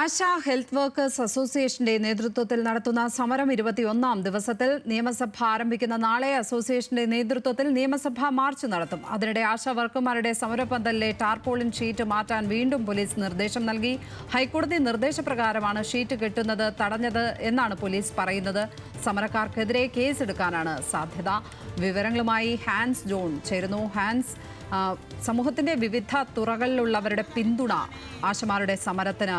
ASHA health workers അസോസിയേഷന്റെ നേതൃത്വത്തിൽ നടത്തുന്ന സമരം 21-ാം ദിവസത്തിൽ നിയമസഭ ആരംഭിക്കുന്ന നാളെ അസോസിയേഷന്റെ നേതൃത്വത്തിൽ നിയമസഭാ മാർച്ച് നടത്തും. അതിനിടെ ആശാ വർക്കർമാരുടെ സമരപന്തലിലെ ടാർപോളിൻ ഷീറ്റ് മാറ്റാൻ വീണ്ടും പോലീസ് നിർദ്ദേശം നൽകി. ഹൈക്കോടതി നിർദ്ദേശപ്രകാരമാണ് ഷീറ്റ് കെട്ടുന്നത് തടഞ്ഞത് എന്നാണ് പോലീസ് പറയുന്നത്. സമരക്കാർക്കെതിരെ കേസെടുക്കാനാണ് സാധ്യത. വിവരങ്ങളുമായി ഹാൻസ് ജോൺ ചേരുന്നു. ഹാൻസ്, സമൂഹത്തിന്റെ വിവിധ തുറകളിലുള്ളവരുടെ പിന്തുണ ആശമാരുടെ സമരത്തിന്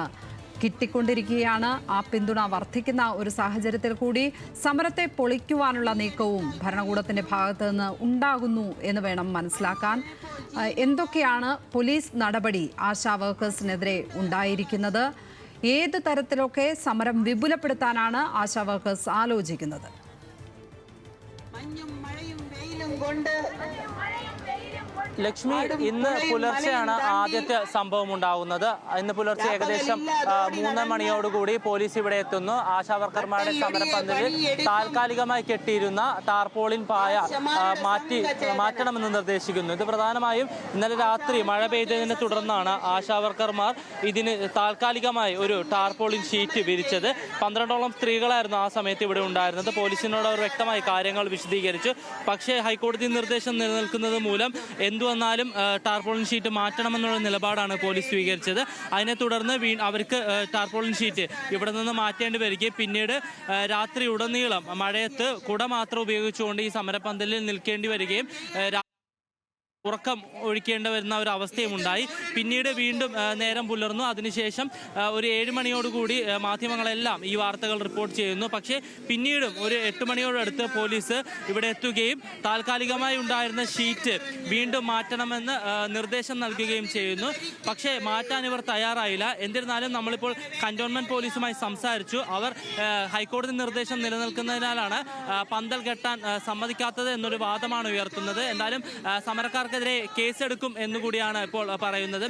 കിട്ടിക്കൊണ്ടിരിക്കുകയാണ്. ആ പിന്തുണ വർദ്ധിക്കുന്ന ഒരു സാഹചര്യത്തിൽ കൂടി സമരത്തെ പൊളിക്കുവാനുള്ള നീക്കവും ഭരണകൂടത്തിന്റെ ഭാഗത്ത് നിന്ന് ഉണ്ടാകുന്നു എന്ന് വേണം മനസ്സിലാക്കാൻ. എന്തൊക്കെയാണ് പോലീസ് നടപടി ആശാ വർക്കേഴ്സിനെതിരെ ഉണ്ടായിരിക്കുന്നത്? ഏത് തരത്തിലൊക്കെ സമരം വിപുലപ്പെടുത്താനാണ് ആശാ വർക്കേഴ്സ് ആലോചിക്കുന്നത്? ലക്ഷ്മി, ഇന്ന് പുലർച്ചെയാണ് ആദ്യത്തെ സംഭവം ഉണ്ടാകുന്നത്. ഇന്ന് പുലർച്ചെ ഏകദേശം 3 മണിയോടുകൂടി പോലീസ് ഇവിടെ എത്തുന്നു. ആശാവർക്കർമാരുടെ സമരപന്തലിൽ താൽക്കാലികമായി കെട്ടിയിരുന്ന ടാർപോളിൻ പായ മാറ്റണമെന്ന് നിർദ്ദേശിക്കുന്നു. ഇത് പ്രധാനമായും ഇന്നലെ രാത്രി മഴ പെയ്തതിനെ തുടർന്നാണ് ആശാവർക്കർമാർ ഇതിന് താൽക്കാലികമായി ഒരു ടാർപോളിൻ ഷീറ്റ് വിരിച്ചത്. 12ഓളം സ്ത്രീകളായിരുന്നു ആ സമയത്ത് ഇവിടെ ഉണ്ടായിരുന്നത്. പോലീസിനോട് അവർ വ്യക്തമായി കാര്യങ്ങൾ വിശദീകരിച്ചു. പക്ഷേ ഹൈക്കോടതി നിർദ്ദേശം നിലനിൽക്കുന്നത് മൂലം വന്നാലും ടാർപോളിൻ ഷീറ്റ് മാറ്റണമെന്നുള്ള നിലപാടാണ് പോലീസ് സ്വീകരിച്ചത്. അതിനെ തുടർന്ന് അവർക്ക് ടാർപോളിൻ ഷീറ്റ് ഇവിടെ നിന്ന് മാറ്റേണ്ടി വരികയും പിന്നീട് രാത്രി ഉടനീളം മഴയത്ത് കുട മാത്രം ഉപയോഗിച്ചുകൊണ്ട് ഈ സമരപന്തലിൽ നിൽക്കേണ്ടി വരികയും ഉറക്കം ഒഴിക്കേണ്ടി വരുന്ന ഒരു അവസ്ഥയും ഉണ്ടായി. പിന്നീട് വീണ്ടും നേരം പുലർന്നു. അതിനുശേഷം ഒരു 7 മണിയോടുകൂടി മാധ്യമങ്ങളെല്ലാം ഈ വാർത്തകൾ റിപ്പോർട്ട് ചെയ്യുന്നു. പക്ഷേ പിന്നീടും ഒരു 8 മണിയോടടുത്ത് പോലീസ് ഇവിടെ എത്തുകയും താൽക്കാലികമായി ഉണ്ടായിരുന്ന ഷീറ്റ് വീണ്ടും മാറ്റണമെന്ന് നിർദ്ദേശം നൽകുകയും ചെയ്യുന്നു. പക്ഷേ മാറ്റാൻ ഇവർ തയ്യാറായില്ല. എന്നിരുന്നാലും നമ്മളിപ്പോൾ കന്റോൺമെന്റ് പോലീസുമായി സംസാരിച്ചു. അവർ ഹൈക്കോടതി നിർദ്ദേശം നിലനിൽക്കുന്നതിനാലാണ് പന്തൽ കെട്ടാൻ സമ്മതിക്കാത്തത് എന്നൊരു വാദമാണ് ഉയർത്തുന്നത്. എന്തായാലും സമരക്കാർക്ക് കേസെടുക്കും എന്നുകൂടിയാണ് ഇപ്പോൾ പറയുന്നത്.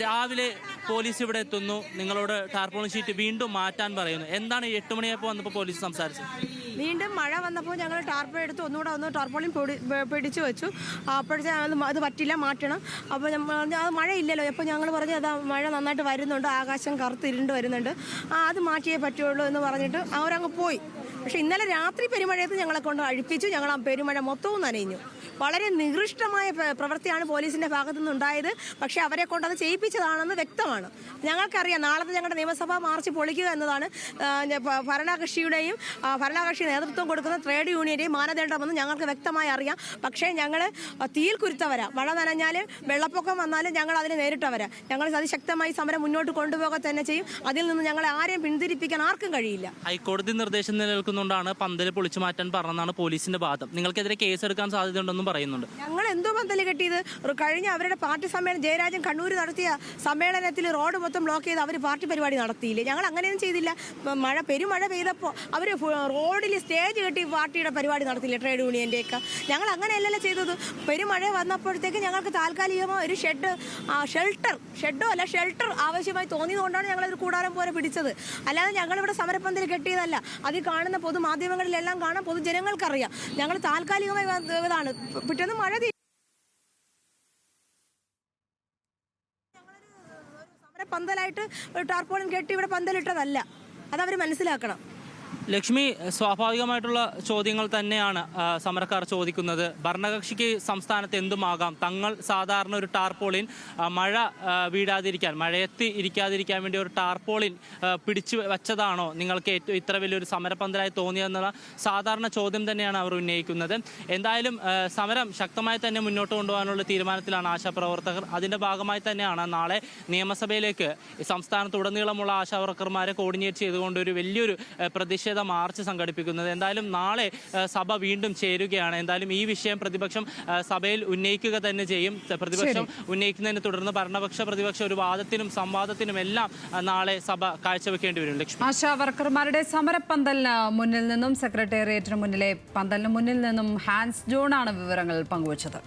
രാവിലെ പോലീസ് ഇവിടെ എത്തുന്നു, നിങ്ങളോട് ടാർപോളിൻ ഷീറ്റ് വീണ്ടും മാറ്റാൻ പറയുന്നു. എന്താണ് 8 മണിയായപ്പോൾ വന്നപ്പോൾ പോലീസ് സംസാരിച്ചത്? വീണ്ടും മഴ വന്നപ്പോൾ ഞങ്ങൾ ടാർപോളിൻ എടുത്ത് ഒന്നുകൂടെ ടാർപോളിൻ പിടിച്ചു വെച്ചു. അപ്പോഴത്തേക്കും അത് പറ്റില്ല, മാറ്റണം. അപ്പോൾ അത് മഴ ഇല്ലല്ലോ. അപ്പോൾ ഞങ്ങൾ പറഞ്ഞു അത് മഴ നന്നായിട്ട് വരുന്നുണ്ട്, ആകാശം കറുത്തിരുണ്ട് വരുന്നുണ്ട്, അത് മാറ്റിയേ പറ്റുള്ളൂ എന്ന് പറഞ്ഞിട്ട് അവരങ്ങ് പോയി. പക്ഷേ ഇന്നലെ രാത്രി പെരുമഴയത്ത് ഞങ്ങളെ കൊണ്ട് അഴിപ്പിച്ചു. ഞങ്ങൾ ആ പെരുമഴ മൊത്തവും നനഞ്ഞു. വളരെ നികൃഷ്ടമായ പ്രവൃത്തിയാണ് പോലീസിൻ്റെ ഭാഗത്തു നിന്നുണ്ടായത്. പക്ഷേ അവരെ കൊണ്ട് അത് ചെയ്യിപ്പിച്ചതാണെന്ന് വ്യക്തമാണ്. ഞങ്ങൾക്കറിയാം നാളത്തെ ഞങ്ങളുടെ നിയമസഭാ മാർച്ച് പൊളിക്കുക എന്നതാണ് ഭരണകക്ഷി നേതൃത്വം കൊടുക്കുന്ന ട്രേഡ് യൂണിയൻ്റെയും മാനദണ്ഡമെന്ന് ഞങ്ങൾക്ക് വ്യക്തമായി അറിയാം. പക്ഷേ ഞങ്ങൾ തീയിൽ കുരുത്തവരാ. മഴ നനഞ്ഞാലും വെള്ളപ്പൊക്കം വന്നാലും ഞങ്ങൾ അതിനെ നേരിട്ടവരാ. ഞങ്ങൾ അതിശക്തമായി സമരം മുന്നോട്ട് കൊണ്ടുപോകുക തന്നെ ചെയ്യും. അതിൽ നിന്ന് ഞങ്ങളെ ആരെയും പിന്തിരിപ്പിക്കാൻ ആർക്കും കഴിയില്ല. ഹൈക്കോടതി നിർദ്ദേശം നിലനിൽക്കുന്നുകൊണ്ടാണ് പന്തല് പൊളിച്ചു മാറ്റാൻ പറഞ്ഞതാണ് പോലീസിന്റെ വാദം. നിങ്ങൾക്കെതിരെ കേസെടുക്കാൻ സാധ്യതയുണ്ടെന്നും പറയുന്നുണ്ട്. ഞങ്ങൾ എന്തോ പന്തല് കെട്ടിയത്? കഴിഞ്ഞ അവരുടെ പാർട്ടി സമ്മേളനം ജയരാജൻ കണ്ണൂർ നടത്തിയ സമ്മേളനത്തിൽ റോഡ് മൊത്തം ബ്ലോക്ക് ചെയ്ത് അവർ പാർട്ടി പരിപാടി നടത്തിയില്ലേ? ഞങ്ങൾ അങ്ങനെയൊന്നും ചെയ്തില്ല. പെരുമഴ പെയ്തപ്പോൾ അവർ റോഡിൽ സ്റ്റേജ് കെട്ടി പാർട്ടിയുടെ പരിപാടി നടത്തിയില്ലേ, ട്രേഡ് യൂണിയൻ്റെയൊക്കെ? ഞങ്ങൾ അങ്ങനെയല്ലല്ലോ ചെയ്തത്. പെരുമഴ വന്നപ്പോഴത്തേക്ക് ഞങ്ങൾക്ക് താൽക്കാലികമായി ഒരു ഷെൽട്ടർ ആവശ്യമായി തോന്നിയതുകൊണ്ടാണ് ഞങ്ങളൊരു കൂടാരം പോലെ പിടിച്ചത്. അല്ലാതെ ഞങ്ങളിവിടെ സമരപ്പന്തൽ കെട്ടിയതല്ല. അതിൽ കാണുന്ന പൊതുമാധ്യമങ്ങളിലെല്ലാം കാണാൻ പൊതുജനങ്ങൾക്കറിയാം. ഞങ്ങൾ താൽക്കാലികമായി ഇതാണ്. പിറ്റേന്ന് മഴ സമരപ്പന്തലായിട്ട് ടാർപോളിൻ കെട്ടി ഇവിടെ പന്തലിട്ടതല്ല. അതവർ മനസ്സിലാക്കണം. ലക്ഷ്മി, സ്വാഭാവികമായിട്ടുള്ള ചോദ്യങ്ങൾ തന്നെയാണ് സമരക്കാർ ചോദിക്കുന്നത്. ഭരണകക്ഷിക്ക് സംസ്ഥാനത്ത് എന്തുമാകാം, തങ്ങൾ സാധാരണ ഒരു ടാർപോളിൻ മഴ വീഴാതിരിക്കാൻ, മഴയത്ത് ഇരിക്കാതിരിക്കാൻ വേണ്ടി ഒരു ടാർപോളിൻ പിടിച്ചു വെച്ചതാണോ നിങ്ങൾക്ക് ഇത്ര വലിയൊരു സമരപന്തലായി തോന്നിയെന്നുള്ള സാധാരണ ചോദ്യം തന്നെയാണ് അവർ ഉന്നയിക്കുന്നത്. എന്തായാലും സമരം ശക്തമായി തന്നെ മുന്നോട്ട് കൊണ്ടുപോകാനുള്ള തീരുമാനത്തിലാണ് ആശാപ്രവർത്തകർ. അതിൻ്റെ ഭാഗമായി തന്നെയാണ് നാളെ നിയമസഭയിലേക്ക് സംസ്ഥാനത്തുടനീളമുള്ള ആശാവർക്കർമാരെ കോർഡിനേറ്റ് ചെയ്തുകൊണ്ട് ഒരു വലിയൊരു പ്രതിഷേധ മാർച്ച് സംഘടിപ്പിക്കുന്നത്. എന്തായാലും നാളെ സഭ വീണ്ടും ചേരുകയാണ്. എന്തായാലും ഈ വിഷയം പ്രതിപക്ഷം സഭയിൽ ഉന്നയിക്കുക തന്നെ ചെയ്യും. പ്രതിപക്ഷം ഉന്നയിക്കുന്നതിനെ തുടർന്ന് ഭരണപക്ഷ പ്രതിപക്ഷ ഒരു വാദത്തിനും സംവാദത്തിനും എല്ലാം നാളെ സഭ കാഴ്ചവെക്കേണ്ടി വരും. ലക്ഷ്മി, ആശാ വർക്കർമാരുടെ സമരപ്പന്തലിന് മുന്നിൽ നിന്നും സെക്രട്ടേറിയറ്റിന് മുന്നിലെ പന്തലിന് മുന്നിൽ നിന്നും ഹാൻസ് ജോൺ ആണ് വിവരങ്ങൾ പങ്കുവച്ചത്.